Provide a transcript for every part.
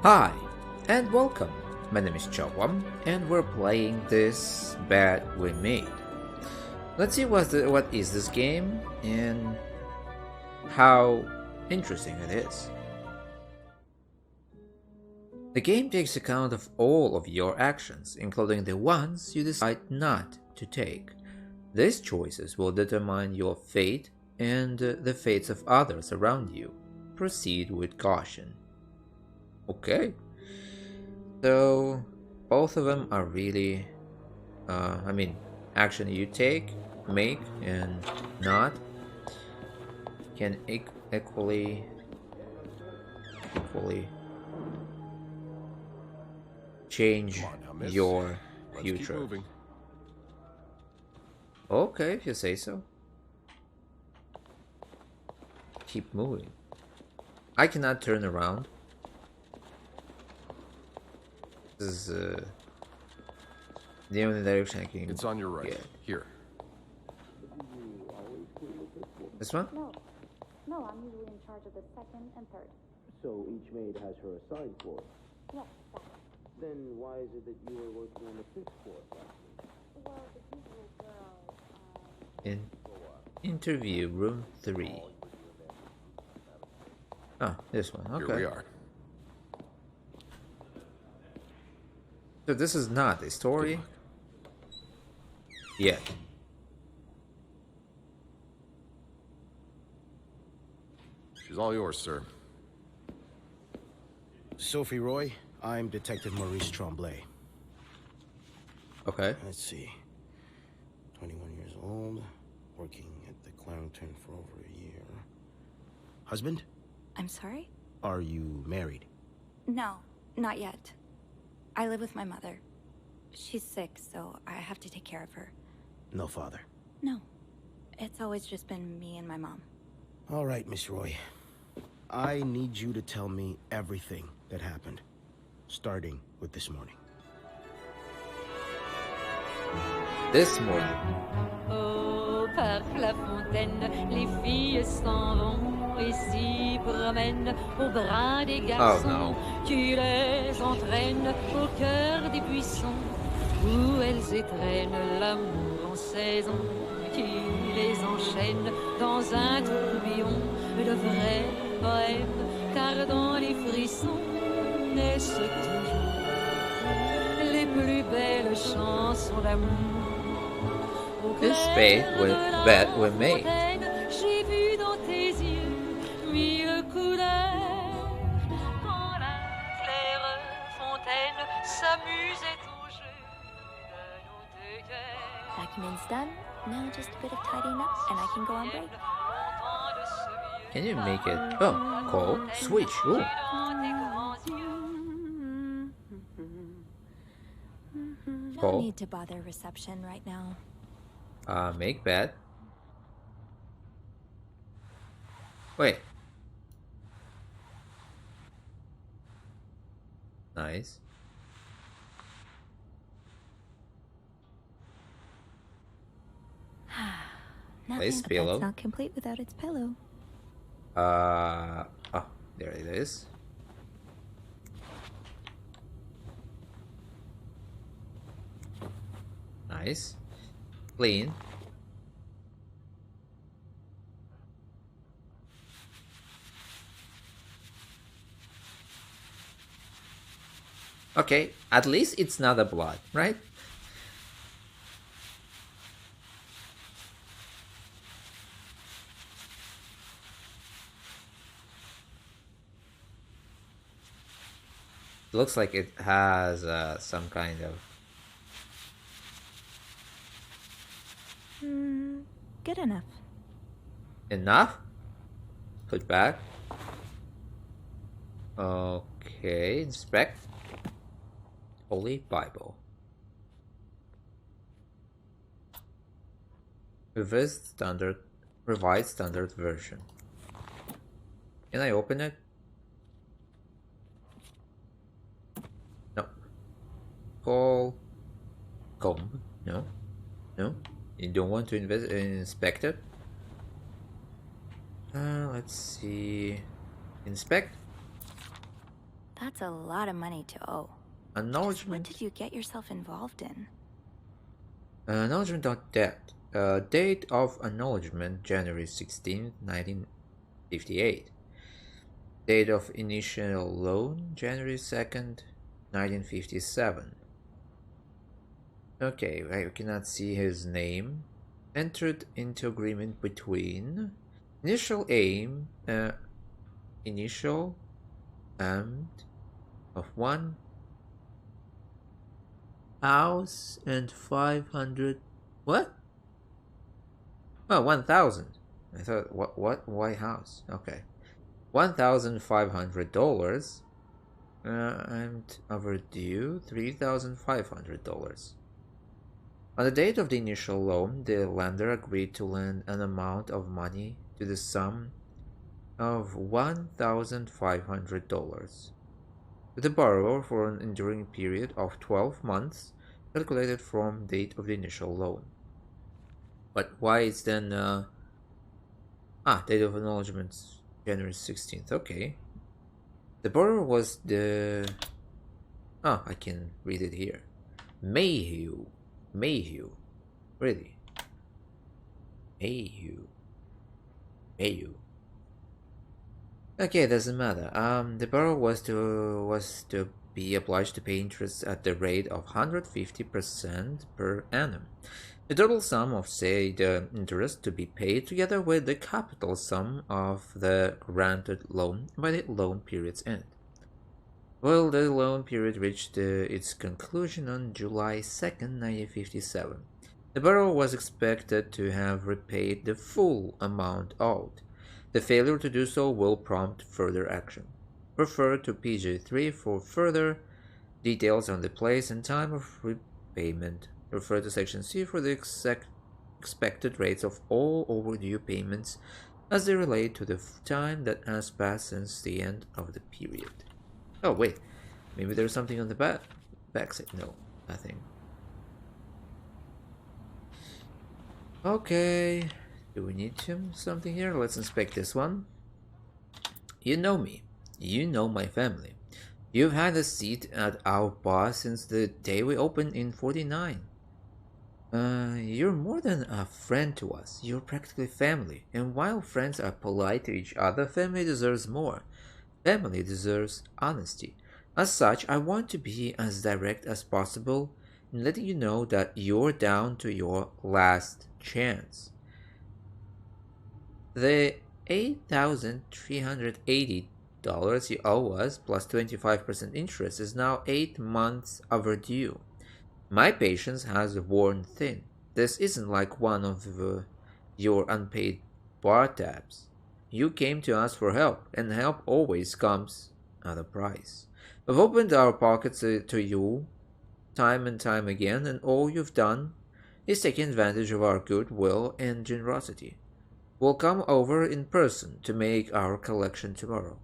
Hi, and welcome. My name is Chowam, and we're playing this Bad We Made. Let's see what is this game and how interesting it is. The game takes account of all of your actions, including the ones you decide not to take. These choices will determine your fate and the fates of others around you. Proceed with caution. Okay. So both of them are really, I mean, action you take, make, and not can equally change Come on now, miss. your Let's keep future. moving. Okay, if you say so. Keep moving. I cannot turn around. This is the only direction I can It's on your right. get. Here. This one? No, I'm usually in charge of the second and third. So each maid has her assigned floor. Yes, exactly. Then why is it that you were working on the fifth floor last week? Well, the usual girl, In interview room 3. Oh, this one. Okay. Here we are. So this is not a story yet. She's all yours, sir. Sophie Roy, I'm Detective Maurice Tremblay. Okay. Let's see. 21 years old, working at the Clarendon for over a year. Husband? I'm sorry? Are you married? No, not yet. I live with my mother. She's sick, so I have to take care of her. No father. No, it's always just been me and my mom. All right, Miss Roy. I need you to tell me everything that happened, starting with this morning. This morning. Au parc La Fontaine, les filles s'en vont et s'y promènent au bras des garçons. no. Tu les entraînes au cœur des buissons où elles étreignent l'amour en saison. Tu les enchaînes dans un tourbillon de vrais poèmes, car dans les frissons naissent toujours les plus belles chansons d'amour. This bet we made. J'ai vu dans tes yeux mille couleurs quand la claire fontaine s'amusait au jeu de nos deux cœurs. Document's done. Now just a bit of tidying up, and I can go on break. Can you make it? Oh, call switch. Ooh. No Call. need to bother reception right now. Make bet. Wait. Nice. Nothing Place but pillow. that's not complete without its pillow. Oh, there it is. Nice. Clean. Okay, at least it's not a blood, right? Looks like it has some kind of... Good enough. Enough? Put back. Okay, inspect. Holy Bible. Revised standard version. Can I open it? No. Call. Comb. No. No. You don't want to inspect it? Let's see. Inspect. That's a lot of money to owe. Just what Acknowledgement. did you get yourself involved in? Acknowledgement of debt. Date of acknowledgement January 16th, 1958. Date of initial loan January 2nd, 1957. Okay, I cannot see his name. Entered into agreement between initial aim, initial and of one house and 500. What? Oh, 1,000. I thought what? Why house? Okay, $1,500. And overdue $3,500. On the date of the initial loan, the lender agreed to lend an amount of money to the sum of $1,500 to the borrower for an enduring period of 12 months, calculated from date of the initial loan. But why is then date of acknowledgement January 16th? Okay. The borrower was the I can read it here. Mayhew. Really? Mayhew. Okay, doesn't matter. The borrower was to be obliged to pay interest at the rate of 150% per annum. The total sum of said interest to be paid together with the capital sum of the granted loan by the loan period's end. Well, the loan period reached its conclusion on July 2nd, 1957. The borrower was expected to have repaid the full amount owed. The failure to do so will prompt further action. Refer to PG3 for further details on the place and time of repayment. Refer to Section C for the expected rates of all overdue payments as they relate to the time that has passed since the end of the period. Oh wait, maybe there's something on the back side. No, nothing. Okay, do we need something here? Let's inspect this one. You know me. You know my family. You've had a seat at our bar since the day we opened in 49. You're more than a friend to us. You're practically family. And while friends are polite to each other, family deserves more. Family deserves honesty. As such, I want to be as direct as possible in letting you know that you're down to your last chance. The $8,380 you owe us plus 25% interest is now 8 months overdue. My patience has worn thin. This isn't like one of your unpaid bar tabs. You came to us for help, and help always comes at a price. We've opened our pockets to you time and time again, and all you've done is taken advantage of our goodwill and generosity. We'll come over in person to make our collection tomorrow.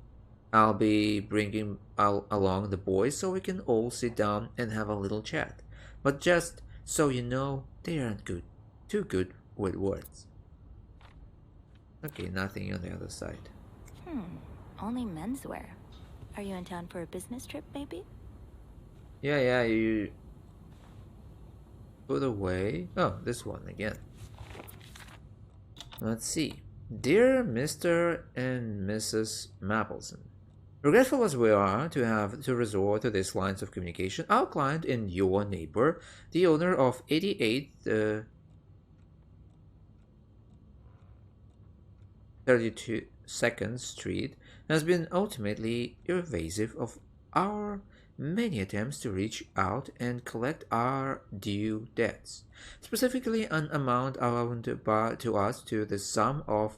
I'll be bringing along the boys so we can all sit down and have a little chat. But just so you know, they aren't too good with words. Okay, nothing on the other side. Only menswear. Are you in town for a business trip, maybe? Yeah, you put away. Oh, this one again. Let's see. Dear Mr. and Mrs. Mapleson, regretful as we are to have to resort to these lines of communication, our client and your neighbor, the owner of 88th 32nd Street, has been ultimately evasive of our many attempts to reach out and collect our due debts, specifically an amount owed to us to the sum of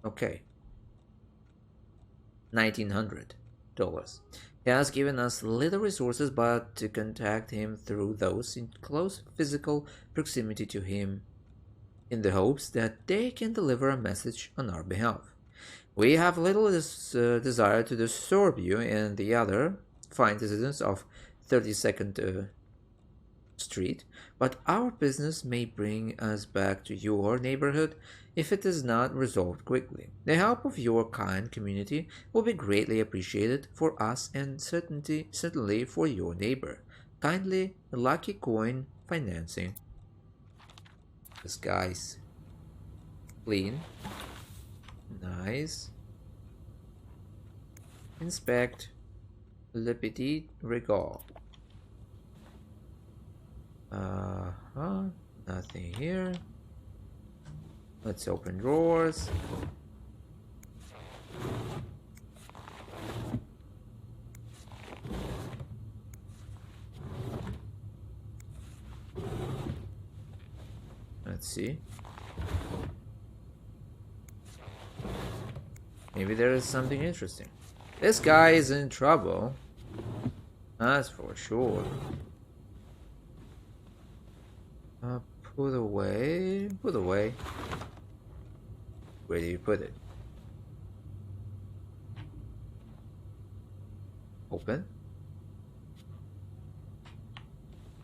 $1,900. He has given us little resources but to contact him through those in close physical proximity to him, in the hopes that they can deliver a message on our behalf. We have little desire to disturb you and the other fine citizens of 32nd street, but our business may bring us back to your neighborhood if it is not resolved quickly. The help of your kind community will be greatly appreciated for us and certainly for your neighbor. Kindly, Lucky Coin Financing. This guy's clean. Nice. Inspect Le Petit Regal. Nothing here. Let's open drawers. Let's see. Maybe there is something interesting. This guy is in trouble. That's for sure. Put away. Put away. Where do you put it? Open.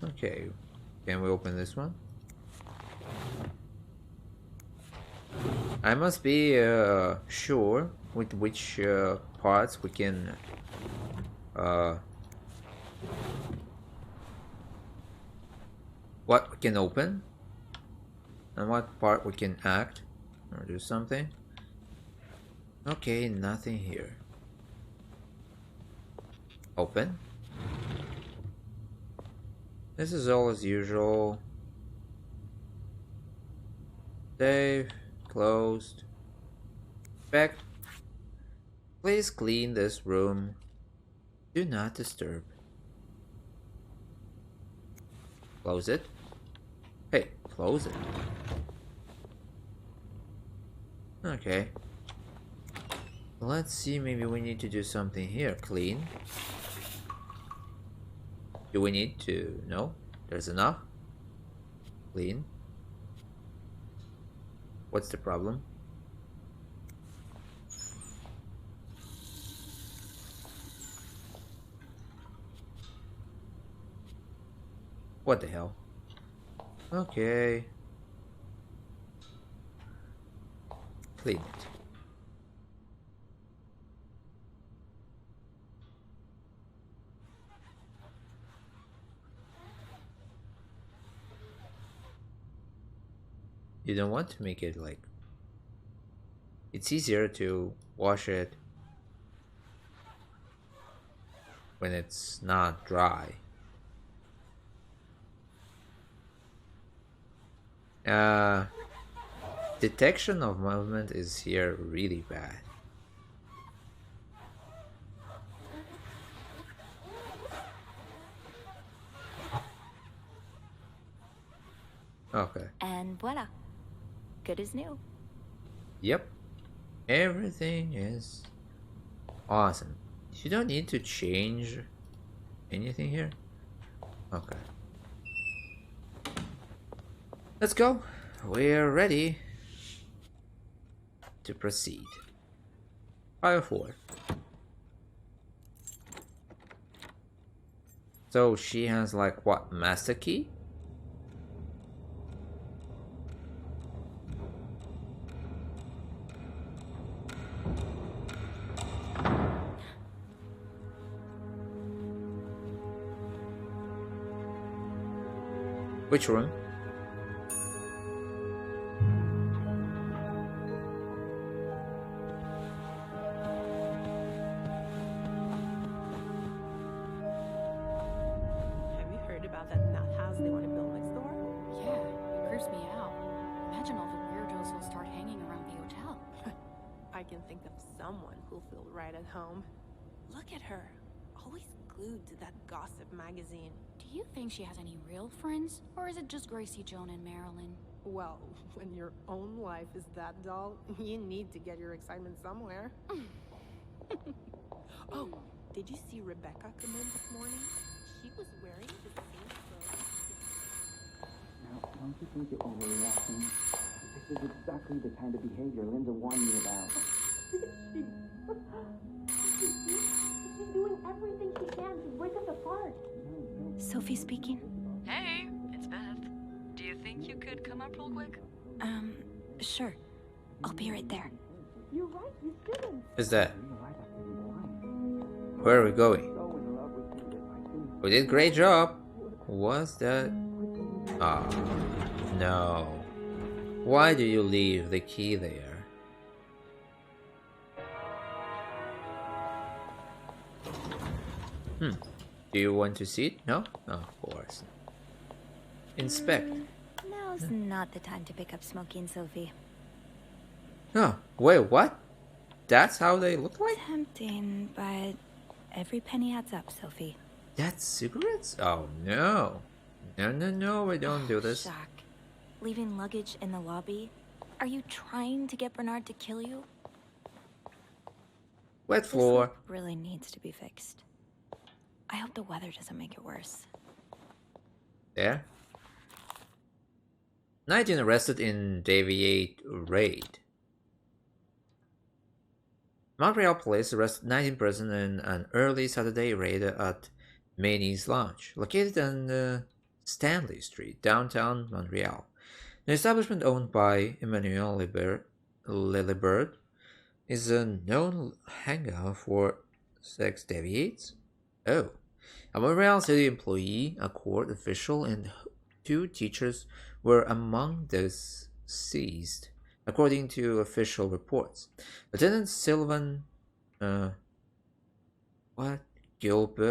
Okay. Can we open this one? I must be sure with which parts we can what we can open and what part we can act or do something. Okay, nothing here. Open. This is all as usual. Save. Closed. Back. Please clean this room. Do not disturb. Close it. Hey, close it. Okay. Let's see, maybe we need to do something here. Clean. Do we need to? No? There's enough? Clean. What's the problem? What the hell? Okay. Clean it. You don't want to make it like... It's easier to wash it when it's not dry. Detection of movement is here really bad. Okay. And voila. Good as new. Yep. Everything is awesome. You don't need to change anything here. Okay. Let's go. We're ready to proceed. File 4. So she has like what, master key? Which room? Have you heard about that nut house they want to build next door? Yeah, it creeps me out. Imagine all the weirdos who'll start hanging around the hotel. I can think of someone who'll feel right at home. Look at her, always glued to that gossip magazine. Do you think she has any real friends? Or is it just Gracie, Joan, and Marilyn? Well, when your own life is that dull, you need to get your excitement somewhere. Oh, did you see Rebecca come in this morning? She was wearing the same clothes. Now, don't you think you're overreacting? This is exactly the kind of behavior Linda warned me about. She's doing everything she can to break us apart. Sophie speaking. Hey, connect real quick? Sure. I'll be right there. You're right, you didn't. Who's that? Where are we going? We did a great job. What's that? Ah, no. Why do you leave the key there? Do you want to see it? No? Oh, of course. Inspect. Now's not the time to pick up smoking, Sophie. Oh, wait, what? That's how they look like? Tempting, but every penny adds up, Sophie. That's cigarettes? Oh, no. No, we don't do this. Jacques, leaving luggage in the lobby? Are you trying to get Bernard to kill you? Wet This floor. look really needs to be fixed. I hope the weather doesn't make it worse. There. 19 arrested in Deviate raid. Montreal police arrested 19 persons in an early Saturday raid at Manny's Lounge, located on Stanley Street, downtown Montreal. The establishment, owned by Emmanuel Lillibird, is a known hangout for sex deviates. Oh. A Montreal City employee, a court official, and 2 teachers were among those seized, according to official reports. Lieutenant Sylvain Gilbert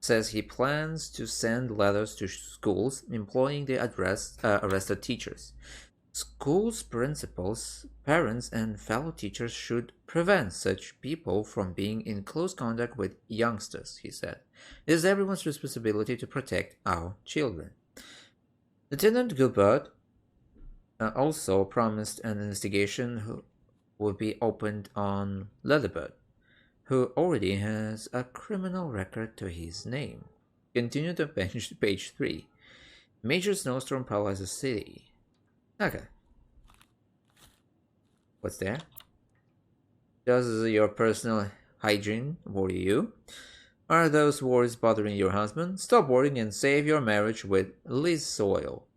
says he plans to send letters to schools employing the arrested teachers. Schools' principals, parents, and fellow teachers should prevent such people from being in close contact with youngsters, he said. It is everyone's responsibility to protect our children. Lieutenant Gilbert also promised an investigation would be opened on Lillibird, who already has a criminal record to his name. Continue to page 3. Major snowstorm paralyzes city. Okay. What's there? Does your personal hygiene worry you? Are those worries bothering your husband? Stop worrying and save your marriage with Liz Oil.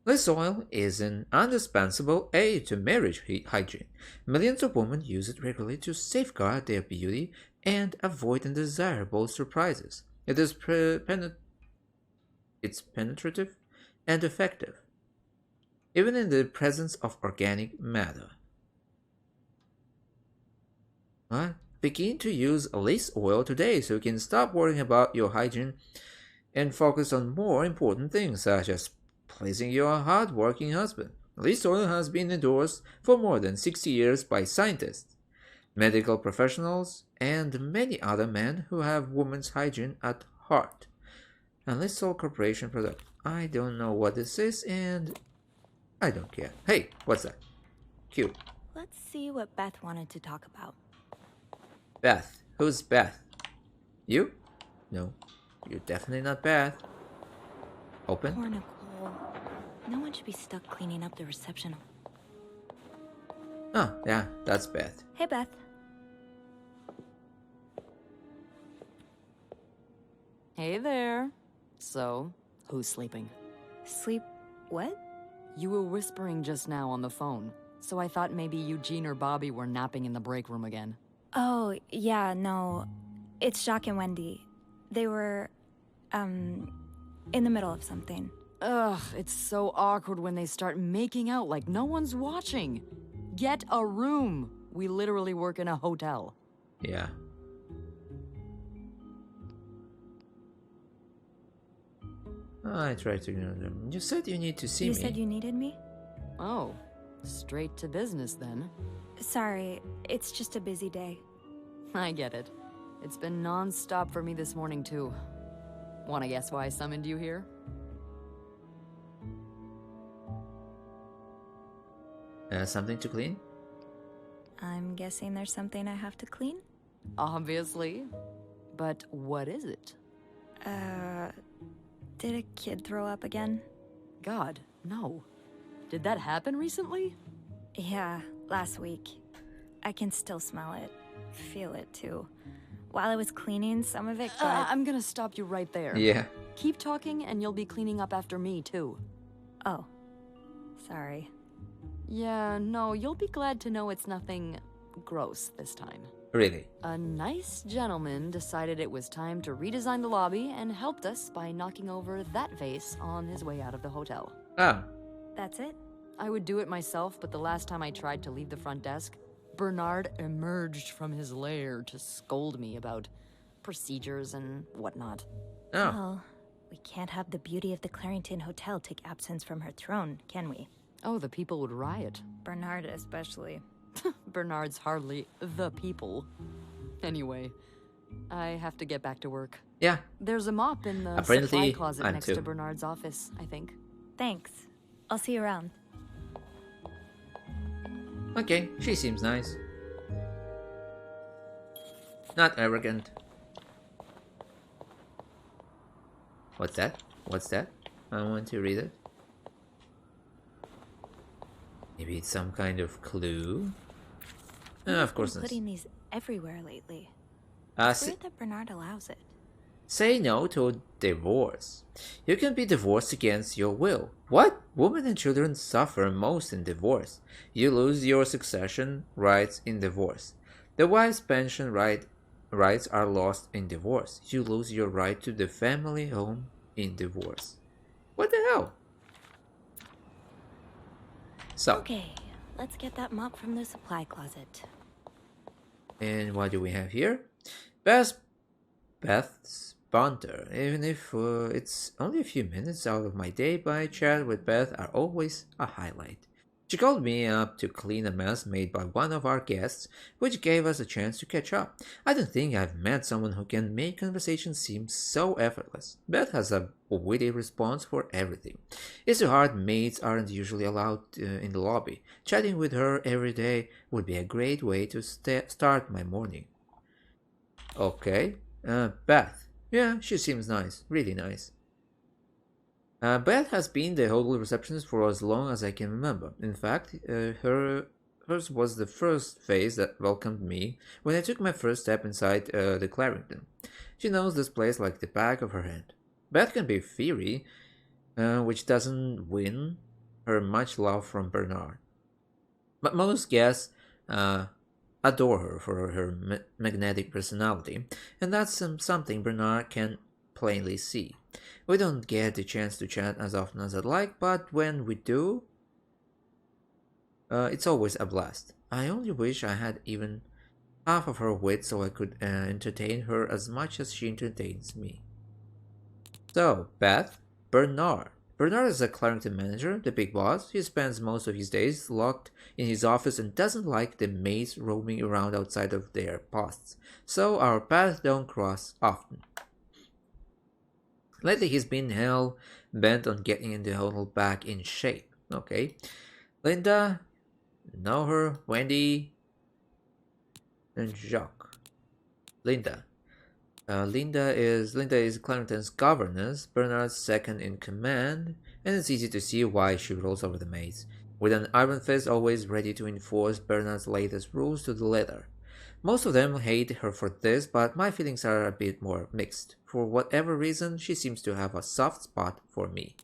Liz Oil is an indispensable aid to marriage hygiene. Millions of women use it regularly to safeguard their beauty and avoid undesirable surprises. It is penetrative and effective, even in the presence of organic matter. What? Begin to use Liz Oil today so you can stop worrying about your hygiene and focus on more important things, such as pleasing your hard-working husband. Liz Oil has been endorsed for more than 60 years by scientists, medical professionals, and many other men who have women's hygiene at heart. And Liz Oil Corporation product. I don't know what this is, and I don't care. Hey, what's that? Cute. Let's see what Beth wanted to talk about. Beth. Who's Beth? You? No, you're definitely not Beth. Open. Poor Nicole. No one should be stuck cleaning up the reception. Oh, yeah, that's Beth. Hey, Beth. Hey there. So, who's sleeping? Sleep... what? You were whispering just now on the phone, so I thought maybe Eugene or Bobby were napping in the break room again. Oh, yeah, no. It's Jacques and Wendy. They were, in the middle of something. Ugh, it's so awkward when they start making out like no one's watching. Get a room. We literally work in a hotel. Yeah. I tried to ignore them. You said you need to see me. You said you needed me? Oh, straight to business then. Sorry, it's just a busy day. I get it. It's been non-stop for me this morning too. Wanna guess why I summoned you here? Something to clean? I'm guessing there's something I have to clean? Obviously. But what is it? Did a kid throw up again? God, no. Did that happen recently? Yeah, last week. I can still smell it. feel it too. While I was cleaning, some of it got... I'm gonna stop you right there. Yeah. Keep talking and you'll be cleaning up after me, too. Oh. Sorry. Yeah, no, you'll be glad to know it's nothing gross this time. Really? A nice gentleman decided it was time to redesign the lobby and helped us by knocking over that vase on his way out of the hotel. Ah. That's it? I would do it myself, but the last time I tried to leave the front desk, Bernard emerged from his lair to scold me about procedures and whatnot. Oh. Well, we can't have the beauty of the Clarington Hotel take absence from her throne, can we? Oh, the people would riot. Bernard especially. Bernard's hardly the people. Anyway, I have to get back to work. Yeah. There's a mop in the Apparently, supply closet I'm next too. to Bernard's office, I think. Thanks. I'll see you around. Okay, she seems nice. Not arrogant. What's that? What's that? I want to read it. Maybe it's some kind of clue? Of course Been not. putting these everywhere lately. Say It's weird that Bernard allows it. no to divorce. You can be divorced against your will. What? Women and children suffer most in divorce. You lose your succession rights in divorce. The wife's pension rights are lost in divorce. You lose your right to the family home in divorce. What the hell? So, Okay, let's get that mop from the supply closet. and what do we have here? Beth's banter. Even if it's only a few minutes out of my day, my chat with Beth are always a highlight. She called me up to clean a mess made by one of our guests, which gave us a chance to catch up. I don't think I've met someone who can make conversation seem so effortless. Beth has a witty response for everything. It's too hard mates aren't usually allowed in the lobby. Chatting with her every day would be a great way to start my morning. Okay, Beth. Yeah, she seems nice. Really nice. Beth has been the hotel receptionist for as long as I can remember. In fact, hers was the first face that welcomed me when I took my first step inside the Clarington. She knows this place like the back of her hand. Beth can be fiery, which doesn't win her much love from Bernard. But most guests adore her for her magnetic personality, and that's something Bernard can plainly see. We don't get the chance to chat as often as I'd like, but when we do, it's always a blast. I only wish I had even half of her wit so I could entertain her as much as she entertains me. So, Beth, Bernard. Bernard is a Clarington manager, the big boss. He spends most of his days locked in his office and doesn't like the maids roaming around outside of their posts, so our paths don't cross often. Lately he's been hell-bent on getting the hotel back in shape. Okay. Linda, know her, Wendy, and Jacques. Linda. Linda is Clarington's governess, Bernard's second in command, and it's easy to see why she rules over the maids, with an iron fist always ready to enforce Bernard's latest rules to the letter. Most of them hate her for this, but my feelings are a bit more mixed. For whatever reason, she seems to have a soft spot for me.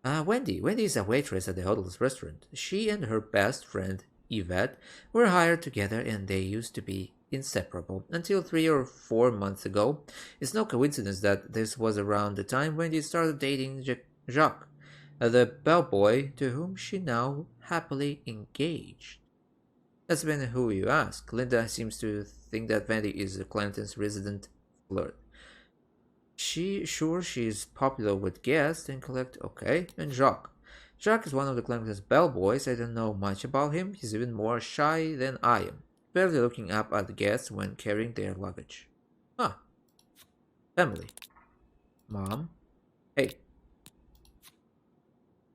Wendy. Wendy is a waitress at the hotel's restaurant. She and her best friend, Yvette, were hired together and they used to be inseparable until 3 or 4 months ago. It's no coincidence that this was around the time Wendy started dating Jacques, the bellboy to whom she now happily engaged. That's when who you ask. Linda seems to think that Wendy is Clarington's resident flirt. She's popular with guests and collect. Okay, and Jacques. Jacques is one of the Clarington's bellboys. I don't know much about him. He's even more shy than I am, barely looking up at the guests when carrying their luggage. Ah, family. Mom. Hey.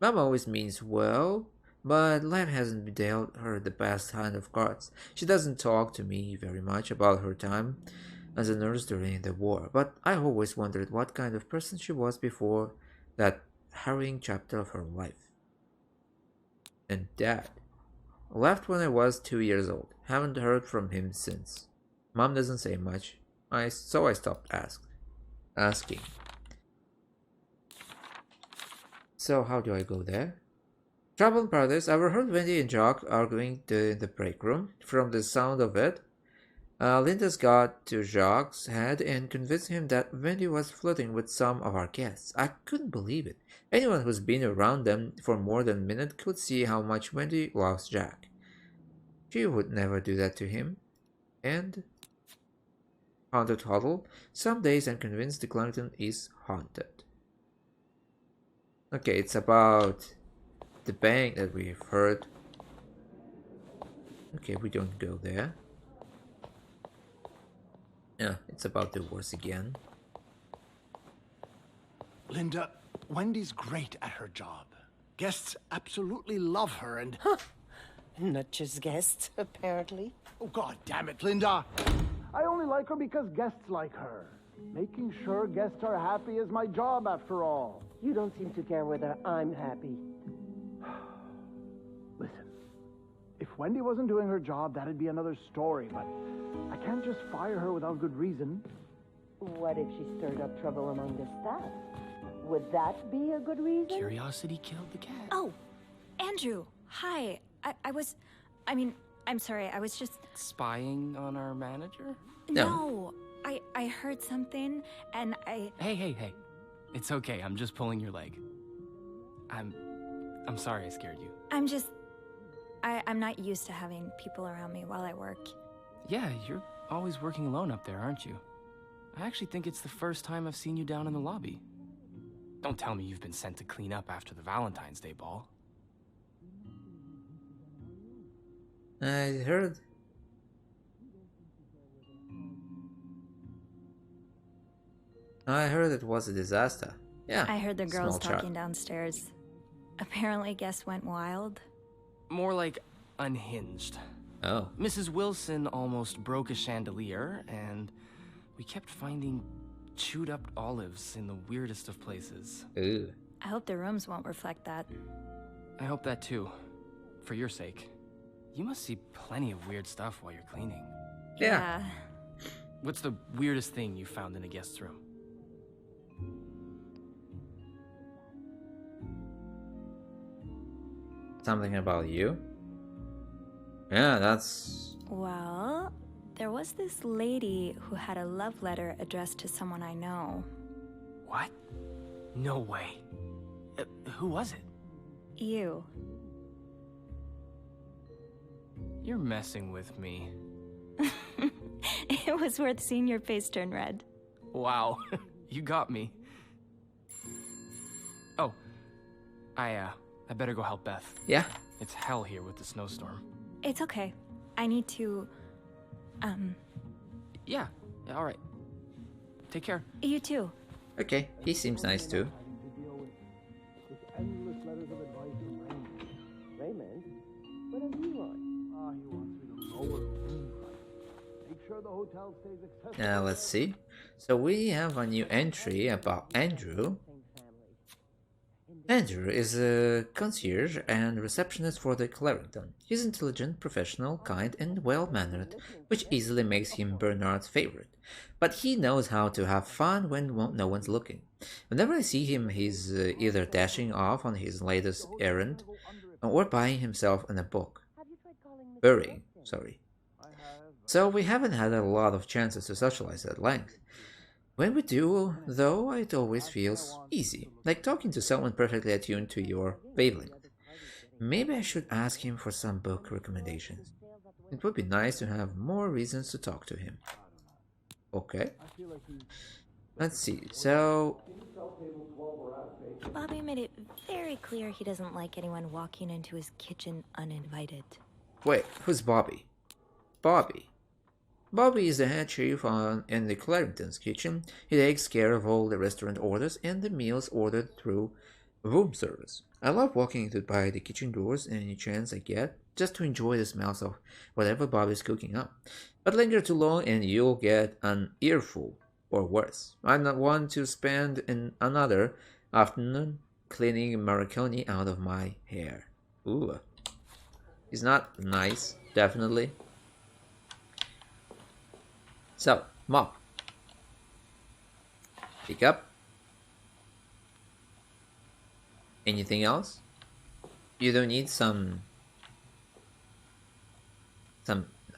Mom always means well, but life hasn't dealt her the best hand of cards. She doesn't talk to me very much about her time as a nurse during the war, but I always wondered what kind of person she was before that harrowing chapter of her life. And Dad. Left when I was 2 years old. Haven't heard from him since. Mom doesn't say much, so I stopped asking. So how do I go there? Trouble in Paradise. I overheard Wendy and Jock arguing in the break room. From the sound of it, Linda's got to Jock's head and convinced him that Wendy was flirting with some of our guests. I couldn't believe it. Anyone who's been around them for more than a minute could see how much Wendy loves Jack. She would never do that to him. And Haunted Huddle. Some days I'm convinced the Clarendon is haunted. Okay, it's about the bank that we've heard. Okay, we don't go there. Yeah, it's about divorce again. Linda, Wendy's great at her job. Guests absolutely love her and... Not just guests, apparently. Oh, God damn it, Linda! I only like her because guests like her. Making sure guests are happy is my job, after all. You don't seem to care whether I'm happy. Listen, if Wendy wasn't doing her job, that'd be another story, but I can't just fire her without good reason. What if she stirred up trouble among the staff? Would that be a good reason? Curiosity killed the cat. Oh, Andrew, hi. I'm sorry, I was just... Spying on our manager? No, I heard something, and Hey. It's okay, I'm just pulling your leg. I'm sorry I scared you. I'm not used to having people around me while I work. Yeah, you're always working alone up there, aren't you? I actually think it's the first time I've seen you down in the lobby. Don't tell me you've been sent to clean up after the Valentine's Day ball. I heard. I heard it was a disaster. Yeah. I heard the girls small talking chat. downstairs. Apparently, guests went wild. More like unhinged. Oh. Mrs. Wilson almost broke a chandelier, and we kept finding chewed up olives in the weirdest of places. Ooh. I hope the rooms won't reflect that. I hope that too. For your sake. You must see plenty of weird stuff while you're cleaning. Yeah. What's the weirdest thing you found in a guest's room? Something about you? Yeah, that's... Well, there was this lady who had a love letter addressed to someone I know. What? No way. Who was it? You. You're messing with me. It was worth seeing your face turn red. Wow, you got me. Oh, I better go help Beth. Yeah? It's hell here with the snowstorm. It's okay. I need to, Yeah, all right. Take care. You too. Okay, he seems nice too. Endless letters of advice from Raymond. Raymond? What does he want? He wants me to lower room prices. Make sure the hotel stays accessible. Let's see. So we have a new entry about Andrew. Andrew is a concierge and receptionist for the Clarendon. He's intelligent, professional, kind, and well-mannered, which easily makes him Bernard's favorite. But he knows how to have fun when no one's looking. Whenever I see him, he's either dashing off on his latest errand or buying himself in a book. Burying, sorry. So we haven't had a lot of chances to socialize at length. When we do, though, it always feels easy, like talking to someone perfectly attuned to your wavelength. Maybe I should ask him for some book recommendations. It would be nice to have more reasons to talk to him. Okay. Let's see, so... Bobby made it very clear he doesn't like anyone walking into his kitchen uninvited. Wait, who's Bobby? Bobby. Bobby is the head chef in the Clarendon's kitchen. He takes care of all the restaurant orders and the meals ordered through room service. I love walking by the kitchen doors any chance I get, just to enjoy the smells of whatever Bobby's cooking up. But linger too long and you'll get an earful, or worse. I don't want to spend another afternoon cleaning marconi out of my hair. Ooh. He's not nice, definitely. So, mop. Pick up. Anything else? You don't need some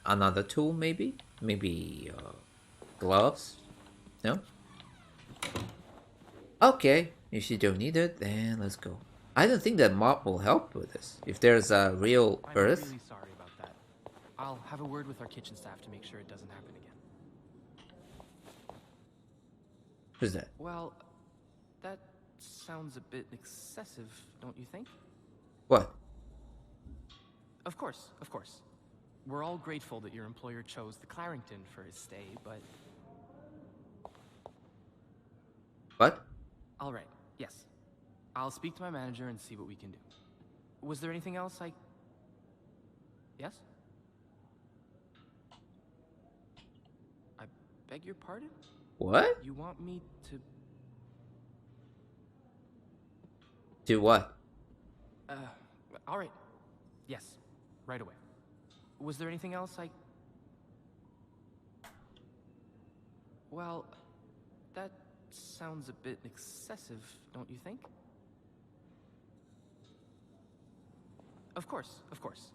another tool, maybe? Maybe gloves? No? Okay, if you don't need it, then let's go. I don't think that mop will help with this. If there's a real earth. I'm really sorry about that. I'll have a word with our kitchen staff to make sure it doesn't happen again. Who's that? Well, that sounds a bit excessive, don't you think? What? Of course, of course. We're all grateful that your employer chose the Clarington for his stay, but... What? All right, yes. I'll speak to my manager and see what we can do. Was there anything else I... Yes? I beg your pardon? What? You want me to... Do what? All right. Yes, right away. Was there anything else I... Well, that sounds a bit excessive, don't you think? Of course, of course.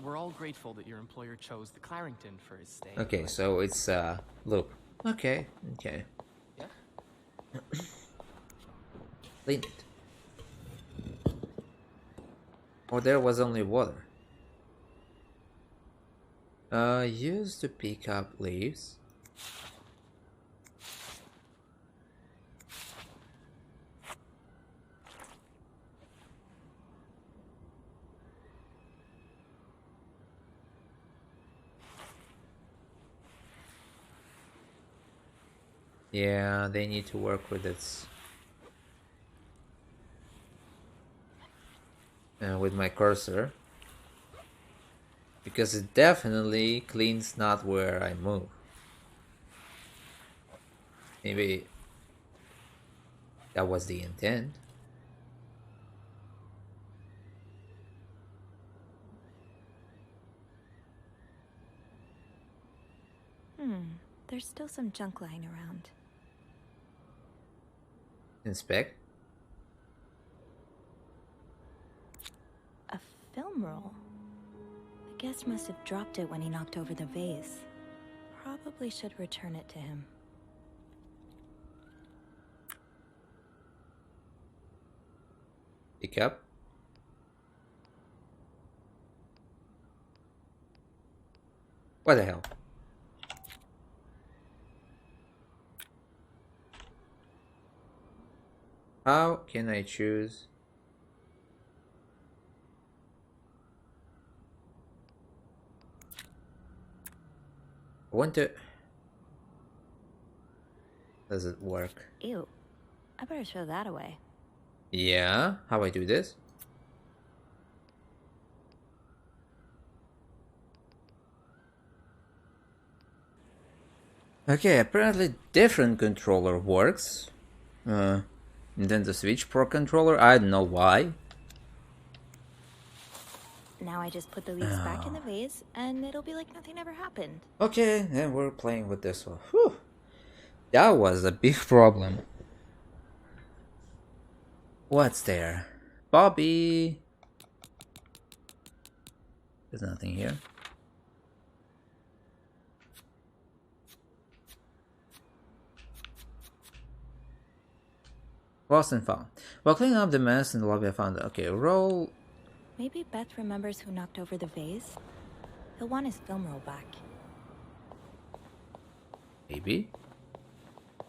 We're all grateful that your employer chose the Clarington for his stay. Okay, so it's loop. Okay, okay. Yeah? Clean it. Oh, there was only water. Used to pick up leaves. Yeah, they need to work with this. With my cursor. Because it definitely cleans not where I move. Maybe that was the intent. There's still some junk lying around. Inspect. A film roll. The guest must have dropped it when he knocked over the vase. Probably should return it to him. Pick up. What the hell? How can I choose? I want to... Does it work? Ew. I better throw that away. Yeah, how I do this? Okay, apparently different controller works. Nintendo Switch Pro controller, I don't know why. Now I just put the leaves back in the vase, and it'll be like nothing ever happened. Okay, then we're playing with this one. Whew. That was a big problem. What's there? Bobby! There's nothing here. Lost and found. While cleaning up the mess in the lobby, I found it. Okay, roll. Maybe Beth remembers who knocked over the vase. He'll want his film roll back. Maybe.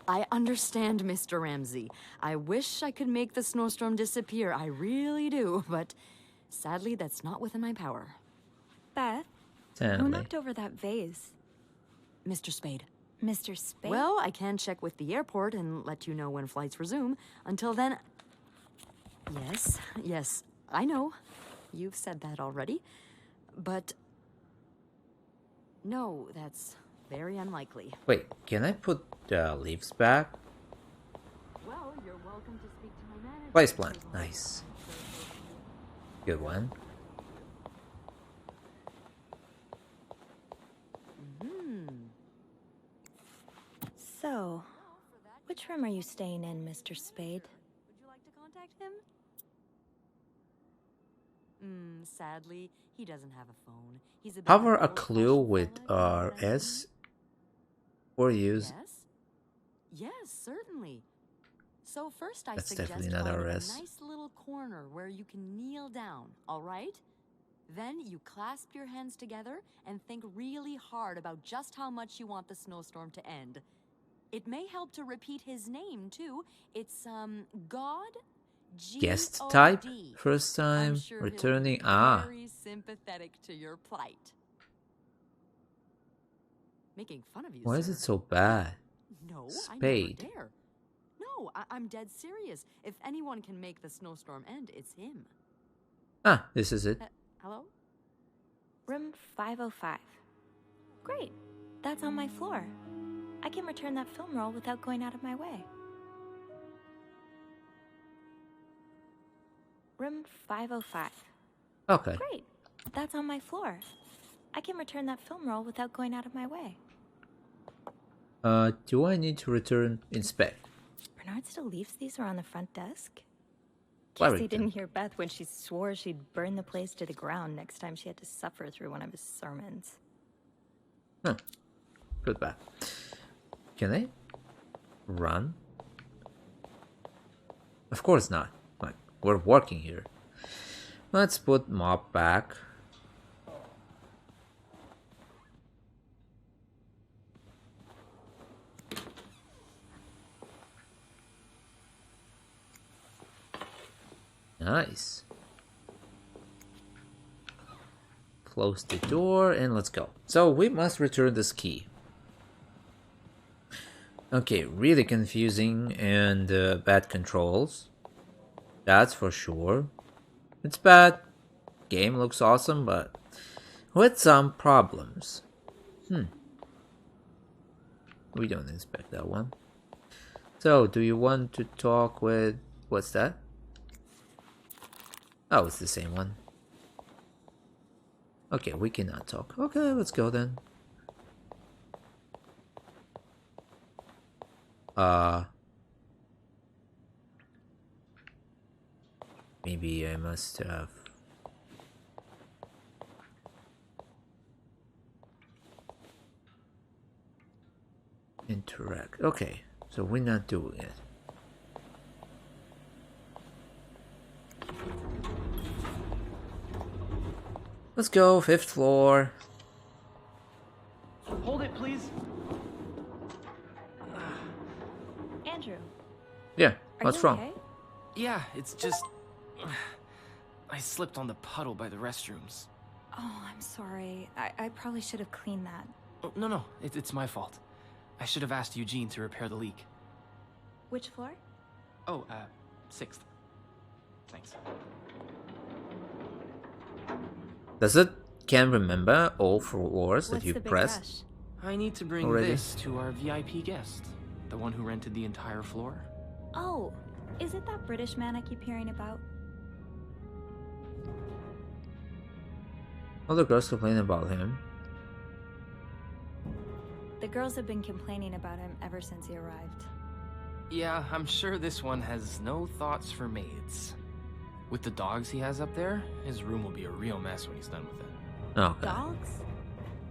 I understand, Mr. Ramsey. I wish I could make the snowstorm disappear. I really do, but sadly, that's not within my power. Beth, Sadly. who knocked over that vase? Mr. Spade. Mr. Spade? Well, I can check with the airport and let you know when flights resume. Until then... Yes, I know. You've said that already. But... no, that's very unlikely. Wait, can I put the leaves back? Well, you're welcome to speak to my manager. Place plant. Nice. Good one. Which room are you staying in, Mr. Spade? Would you like to contact him? Sadly, he doesn't have a phone. He's a bit Hover of an a clue old-fashioned with fella, RS or use. Yes? Yes, certainly. So first I That's suggest definitely not finding RS. a nice little corner where you can kneel down, all right? Then you clasp your hands together and think really hard about just how much you want the snowstorm to end. It may help to repeat his name, too. It's, God? Guest type? G-O-D. First I'm time sure he'll be returning. very sympathetic to your plight. Making fun of you, Why is sir. it so bad? No, Spade. I never dare. No, I'm dead serious. If anyone can make the snowstorm end, it's him. Ah, this is it. Hello? Room 505. Great. That's on my floor. I can return that film roll without going out of my way. Room 505. Okay. Great. That's on my floor. I can return that film roll without going out of my way. Do I need to return inspect? Bernard still leaves these around the front desk? Why Guess he return? didn't hear Beth when she swore she'd burn the place to the ground next time she had to suffer through one of his sermons. Huh. Goodbye. Can I run? Of course not. Like, we're working here. Let's put mop back. Nice. Close the door and let's go. So we must return this key. Okay, really confusing and bad controls. That's for sure. It's bad. Game looks awesome, but with some problems. We don't expect that one. So, do you want to talk with... What's that? Oh, it's the same one. Okay, we cannot talk. Okay, let's go then. Maybe I must have... Interact. Okay, so we're not doing it. Let's go, 5th floor. Hold it, please. Andrew. Yeah, Are what's you wrong? okay? Yeah, it's just... I slipped on the puddle by the restrooms. Oh, I'm sorry. I probably should have cleaned that. Oh, no, it's my fault. I should have asked Eugene to repair the leak. Which floor? Oh, 6th. Thanks. Does it can remember all floors that What's you the big pressed? rush? I need to bring Already? this to our VIP guest. The one who rented the entire floor. Oh, is it that British man I keep hearing about? All the girls complain about him. The girls have been complaining about him ever since he arrived. Yeah, I'm sure this one has no thoughts for maids. With the dogs he has up there, his room will be a real mess when he's done with it. Okay. Dogs?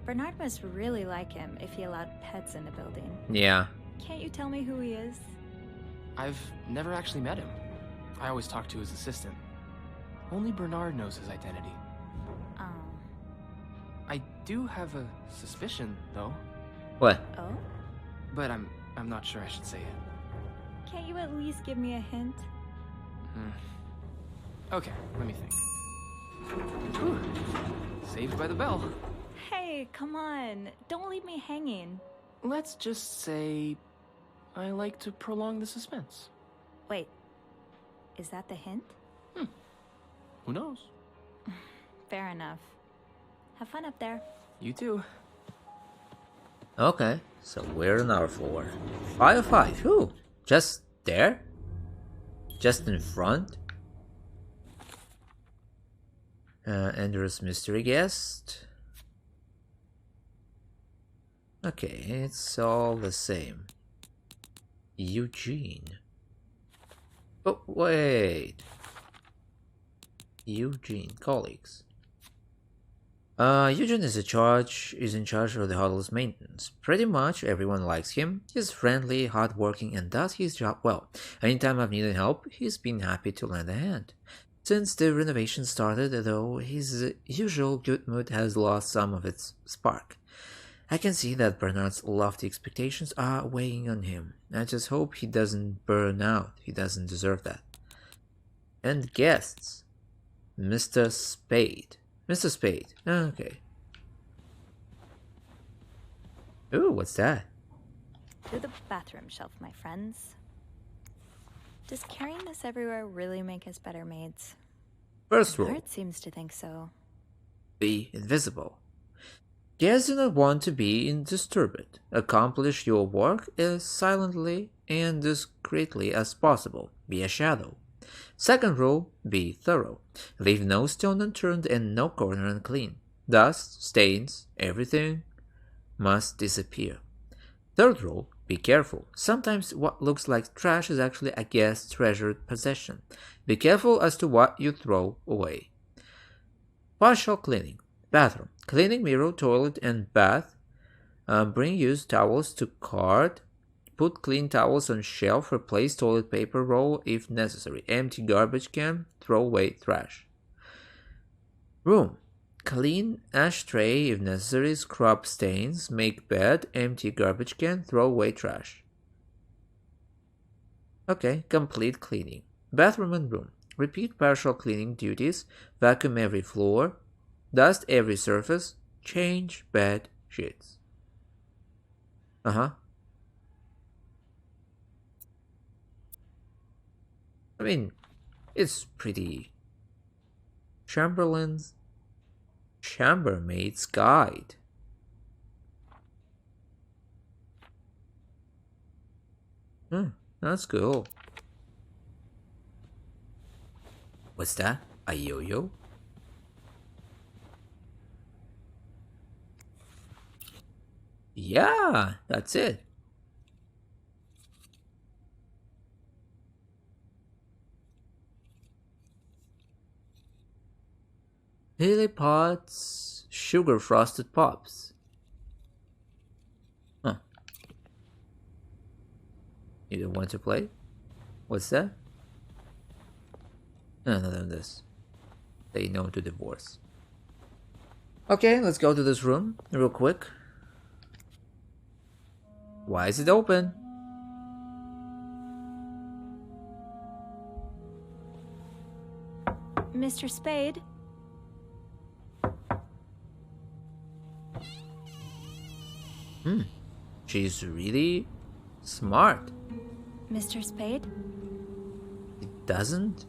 Bernard must really like him if he allowed pets in the building. Yeah. Can't you tell me who he is? I've never actually met him. I always talk to his assistant. Only Bernard knows his identity. Oh. I do have a suspicion, though. What? Oh? But I'm not sure I should say it. Can't you at least give me a hint? Okay, let me think. Whew. Saved by the bell. Hey, come on. Don't leave me hanging. Let's just say I like to prolong the suspense. Wait. Is that the hint? Who knows? Fair enough. Have fun up there. You too. Okay, so we're on our floor. 505. Whew. Just there? Just in front? Andrew's mystery guest. Okay, it's all the same. Eugene. Oh, wait. Eugene, colleagues. Eugene is in charge of the hotel's maintenance. Pretty much everyone likes him. He's friendly, hardworking, and does his job well. Anytime I've needed help, he's been happy to lend a hand. Since the renovation started, though, his usual good mood has lost some of its spark. I can see that Bernard's lofty expectations are weighing on him. I just hope he doesn't burn out. He doesn't deserve that. And guests. Mr. Spade. Mr. Spade. Okay. Ooh, what's that? To the bathroom shelf, my friends. Does carrying this everywhere really make us better maids? First rule. Bart seems to think so. Be invisible. Guests do not want to be disturbed. Accomplish your work as silently and discreetly as possible. Be a shadow. Second rule, be thorough. Leave no stone unturned and no corner unclean. Dust, stains, everything must disappear. Third rule, be careful. Sometimes what looks like trash is actually a guest's treasured possession. Be careful as to what you throw away. Partial cleaning. Bathroom. Cleaning mirror, toilet, and bath. Bring used towels to cart. Put clean towels on shelf. Replace toilet paper roll if necessary. Empty garbage can. Throw away trash. Room. Clean ashtray if necessary. Scrub stains. Make bed. Empty garbage can. Throw away trash. Okay, complete cleaning. Bathroom and room. Repeat partial cleaning duties. Vacuum every floor. Dust every surface. Change bed sheets. I mean, it's pretty. Chambermaid's Guide. That's cool. What's that? A yo-yo? Yeah, that's it. Lily Potts Sugar Frosted Pops. Huh. You don't want to play? What's that? None of this. Say no to divorce. Okay, let's go to this room real quick. Why is it open? Mr. Spade? She's really smart. Mr. Spade? It doesn't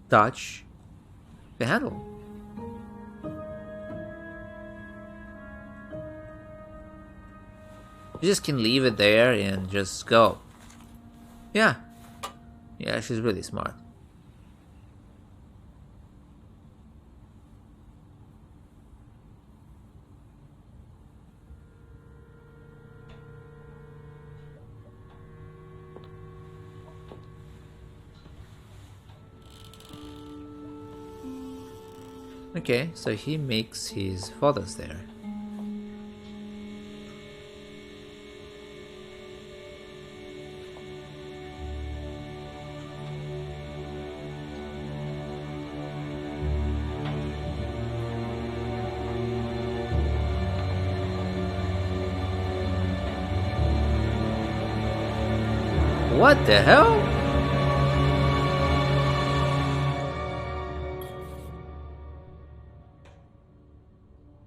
touch the handle. You just can leave it there and just go. Yeah, she's really smart. Okay, so he makes his photos there. What the hell?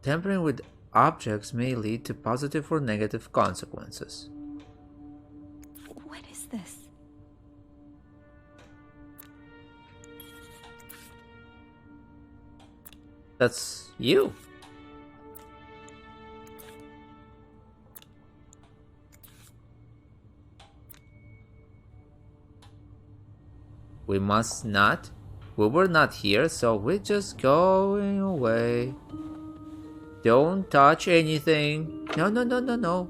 Tampering with objects may lead to positive or negative consequences. What is this? That's you. We must not. We were not here, so we're just going away. Don't touch anything. No.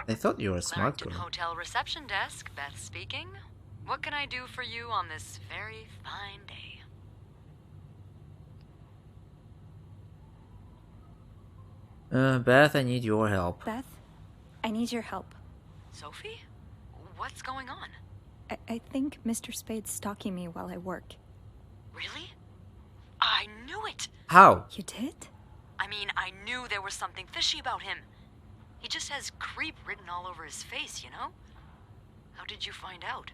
I thought you were a smart Clarington girl. Hotel reception desk, Beth speaking. What can I do for you on this very fine day? Beth, I need your help. Beth, I need your help. Sophie? What's going on? I think Mr. Spade's stalking me while I work. Really? I knew it! How? You did? I mean, I knew there was something fishy about him. He just has creep written all over his face, you know? How did you find out?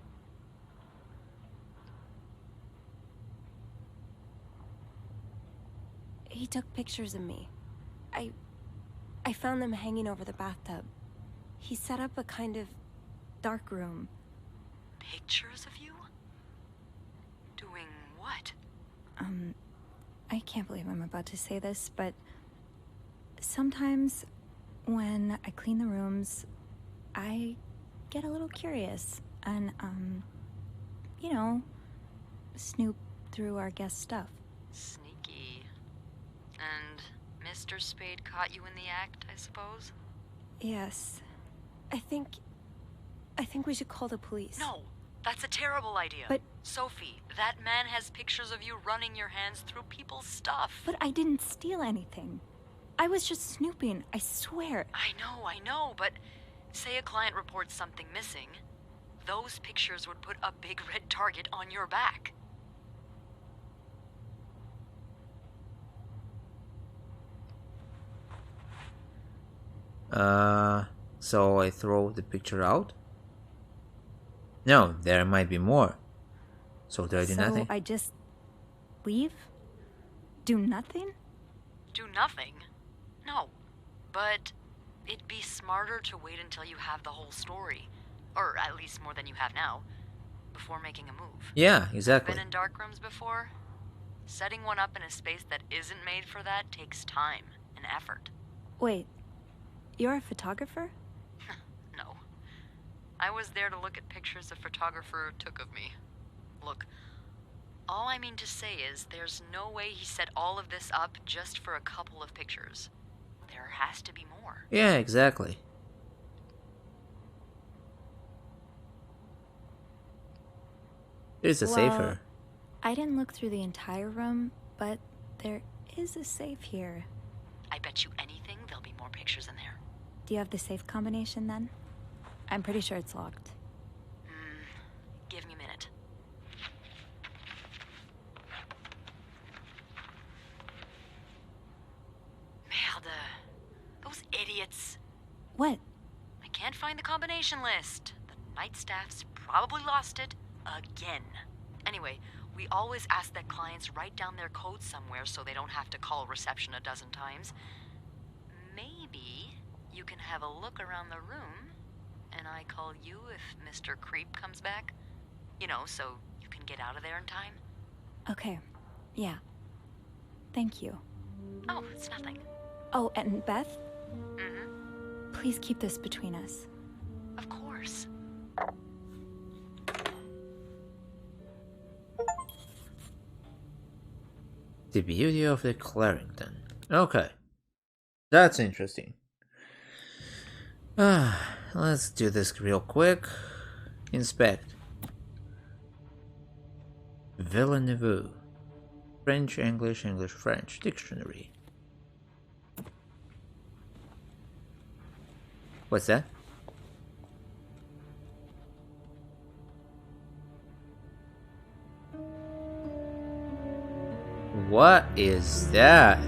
He took pictures of me. I found them hanging over the bathtub. He set up a kind of dark room. Pictures of you? Doing what? I can't believe I'm about to say this, but sometimes when I clean the rooms, I get a little curious and, you know, snoop through our guest stuff. Sneaky. And Mr. Spade caught you in the act, I suppose? Yes. I think we should call the police. No, that's a terrible idea. But Sophie, that man has pictures of you running your hands through people's stuff. But I didn't steal anything. I was just snooping, I swear. I know, but say a client reports something missing, those pictures would put a big red target on your back. So I throw the picture out? No, there might be more. So do I do nothing? So I just leave? Do nothing? Do nothing? No. But it'd be smarter to wait until you have the whole story. Or at least more than you have now. Before making a move. Yeah, exactly. Been in dark rooms before? Setting one up in a space that isn't made for that takes time and effort. Wait, you're a photographer? No. I was there to look at pictures a photographer took of me. Look, all I mean to say is there's no way he set all of this up just for a couple of pictures. There has to be more. Yeah, exactly. There's a safe here. I didn't look through the entire room, but there is a safe here. I bet you anything there'll be more pictures in there. Do you have the safe combination then? I'm pretty sure it's locked. Give me a minute. Merde. Those idiots. What? I can't find the combination list. The night staff's probably lost it again. Anyway, we always ask that clients write down their code somewhere so they don't have to call reception a dozen times. Maybe you can have a look around the room, and I call you if Mr. Creep comes back. You know, so you can get out of there in time. Okay. Yeah. Thank you. Oh, it's nothing. Oh, and Beth? Mm-hmm. Please keep this between us. Of course. The beauty of the Clarington. Okay. That's interesting. Let's do this real quick. Inspect. Villeneuve. French, English, English, French. Dictionary. What's that? What is that?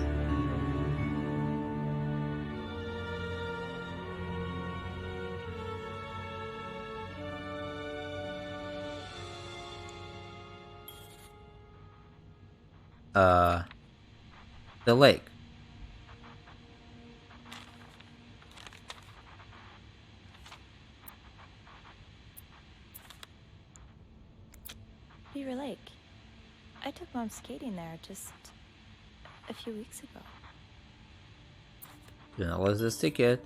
The lake. Beaver Lake. I took Mom skating there just a few weeks ago. Do not lose this ticket.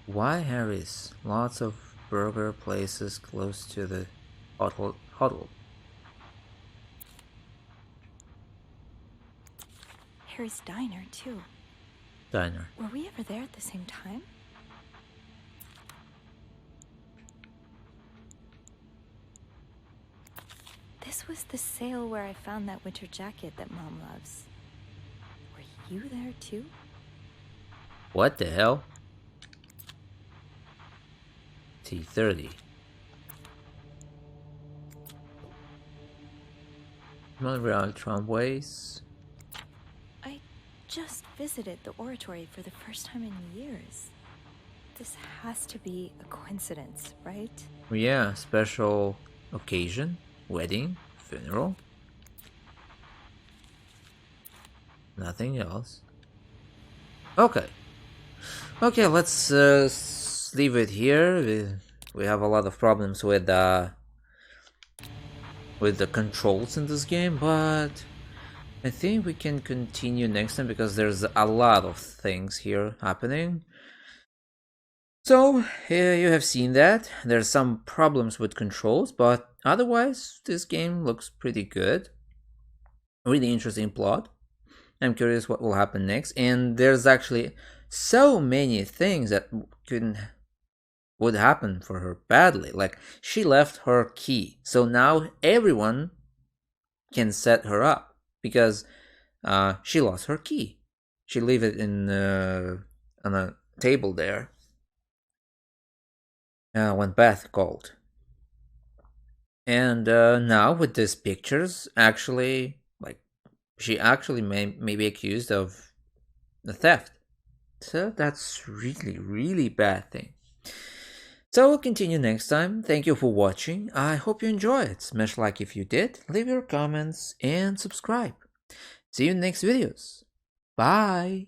Why Harry's? Lots of burger places close to the huddle. Harry's Diner, too. Diner. Were we ever there at the same time? This was the sale where I found that winter jacket that Mom loves. Were you there too? What the hell? T30. Montreal tramways. I just visited the oratory for the first time in years. This has to be a coincidence, right? Yeah, special occasion, wedding, funeral. Nothing else. Okay. Okay, let's leave it here. We have a lot of problems with the controls in this game, but I think we can continue next time because there's a lot of things here happening. So here you have seen that there's some problems with controls, but otherwise this game looks pretty good. Really interesting plot. I'm curious what will happen next, and there's actually so many things that would happen for her badly. Like, she left her key, so now everyone can set her up because she lost her key. She leave it in on a table there when Beth called. And now with these pictures, actually, like, she actually may be accused of the theft. So that's really, really bad thing. So we'll continue next time. Thank you for watching. I hope you enjoy it. Smash like if you did, leave your comments and subscribe. See you in next videos. Bye.